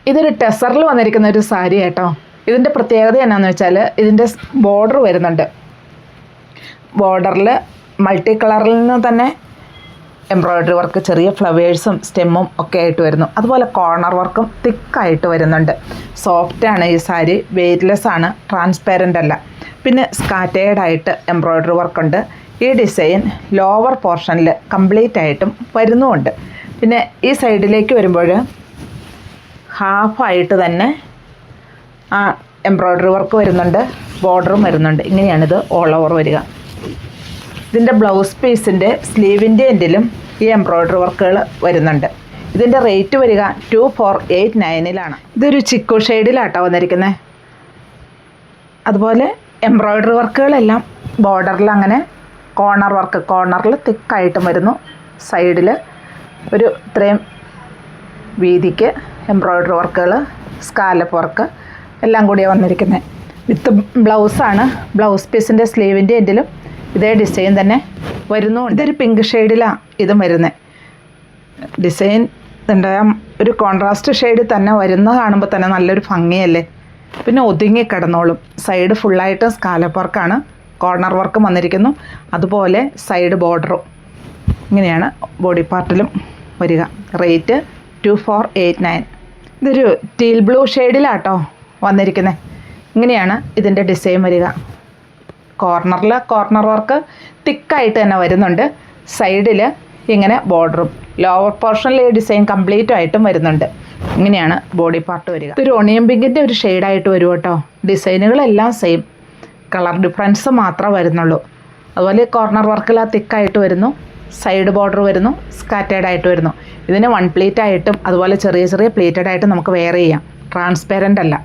ഇതൊരു ടെസറിൽ വന്നിരിക്കുന്ന ഒരു സാരി കേട്ടോ. ഇതിൻ്റെ പ്രത്യേകത എന്നാന്ന് വെച്ചാൽ ഇതിൻ്റെ ബോർഡർ വരുന്നുണ്ട്. ബോർഡറിൽ മൾട്ടി കളറിൽ നിന്ന് തന്നെ എംബ്രോയ്ഡറി വർക്ക്, ചെറിയ ഫ്ലവേഴ്സും സ്റ്റെമ്മും ഒക്കെ ആയിട്ട് വരുന്നു. അതുപോലെ കോർണർ വർക്കും തിക്കായിട്ട് വരുന്നുണ്ട്. സോഫ്റ്റാണ് ഈ സാരി, വെയ്റ്റ്ലെസ് ആണ്, ട്രാൻസ്പാരൻ്റ് അല്ല. പിന്നെ സ്കാറ്റേർഡായിട്ട് എംബ്രോയ്ഡറി വർക്കുണ്ട്. ഈ ഡിസൈൻ ലോവർ പോർഷനിൽ കംപ്ലീറ്റ് ആയിട്ടും വരുന്നുമുണ്ട്. പിന്നെ ഈ സൈഡിലേക്ക് വരുമ്പോൾ ഹാഫായിട്ട് തന്നെ എംബ്രോയ്ഡറി വർക്ക് വരുന്നുണ്ട്, ബോർഡറും വരുന്നുണ്ട്. ഇങ്ങനെയാണിത് ഓൾ ഓവർ വരിക. ഇതിൻ്റെ ബ്ലൗസ് പീസിൻ്റെ സ്ലീവിൻ്റെ എൻഡിലും ഈ എംബ്രോയ്ഡറി വർക്കുകൾ വരുന്നുണ്ട്. ഇതിൻ്റെ റേറ്റ് വരിക 2489 ഇതൊരു ചിക്കു ഷെയ്ഡിലാട്ടോ വന്നിരിക്കുന്നത്. അതുപോലെ എംബ്രോയ്ഡറി വർക്കുകളെല്ലാം ബോർഡറിൽ അങ്ങനെ കോർണർ വർക്ക്, കോർണറിൽ തിക്കായിട്ടും വരുന്നു. സൈഡിൽ ഒരു ഇത്രയും വീതിക്ക് എംബ്രോയ്ഡറി വർക്കുകൾ, സ്കാലപ്പ് വർക്ക് എല്ലാം കൂടിയാണ് വന്നിരിക്കുന്നത്. വിത്ത് ബ്ലൗസാണ്. ബ്ലൗസ് പീസിൻ്റെ സ്ലീവിൻ്റെ എൻഡിലും ഇതേ ഡിസൈൻ തന്നെ വരുന്നു. ഇതൊരു പിങ്ക് ഷെയ്ഡിലാണ് ഇതും വരുന്നത്. ഡിസൈൻ ഒരു കോൺട്രാസ്റ്റ് ഷെയ്ഡിൽ തന്നെ വരുന്ന കാണുമ്പോൾ തന്നെ നല്ലൊരു ഭംഗിയല്ലേ. പിന്നെ ഒതുങ്ങി കിടന്നോളും. സൈഡ് ഫുള്ളായിട്ട് സ്കാലപ്പ് വർക്കാണ്, കോർണർ വർക്കും വന്നിരിക്കുന്നു. അതുപോലെ സൈഡ് ബോർഡറും ഇങ്ങനെയാണ് ബോഡി പാർട്ടിലും വരിക. റേറ്റ് 2489. ഇതൊരു ടീൽ ബ്ലൂ ഷെയ്ഡിലാട്ടോ വന്നിരിക്കുന്നത്. ഇങ്ങനെയാണ് ഇതിൻ്റെ ഡിസൈൻ വരിക. കോർണറിൽ കോർണർ വർക്ക് തിക്കായിട്ട് തന്നെ വരുന്നുണ്ട്. സൈഡിൽ ഇങ്ങനെ ബോർഡറും, ലോവർ പോർഷനിൽ ഈ ഡിസൈൻ കംപ്ലീറ്റ് ആയിട്ടും വരുന്നുണ്ട്. ഇങ്ങനെയാണ് ബോഡി പാർട്ട് വരിക. ഇതൊരു ഒണിയൻ പിങ്കിൻ്റെ ഒരു ഷെയ്ഡായിട്ട് വരും കേട്ടോ. ഡിസൈനുകളെല്ലാം സെയിം, കളർ ഡിഫറൻസ് മാത്രമേ വരുന്നുള്ളൂ. അതുപോലെ കോർണർ വർക്കിൽ തിക്കായിട്ട് വരുന്നു, സൈഡ് ബോർഡർ വരുന്നു, സ്കാറ്റേർഡ് ആയിട്ട് വരുന്നു. ഇതിന് 1 പ്ലീറ്റ് ആയിട്ടും അതുപോലെ ചെറിയ ചെറിയ പ്ലീറ്റഡ് ആയിട്ടും നമുക്ക് വെയർ ചെയ്യാം. ട്രാൻസ്പെറൻ്റ് അല്ല.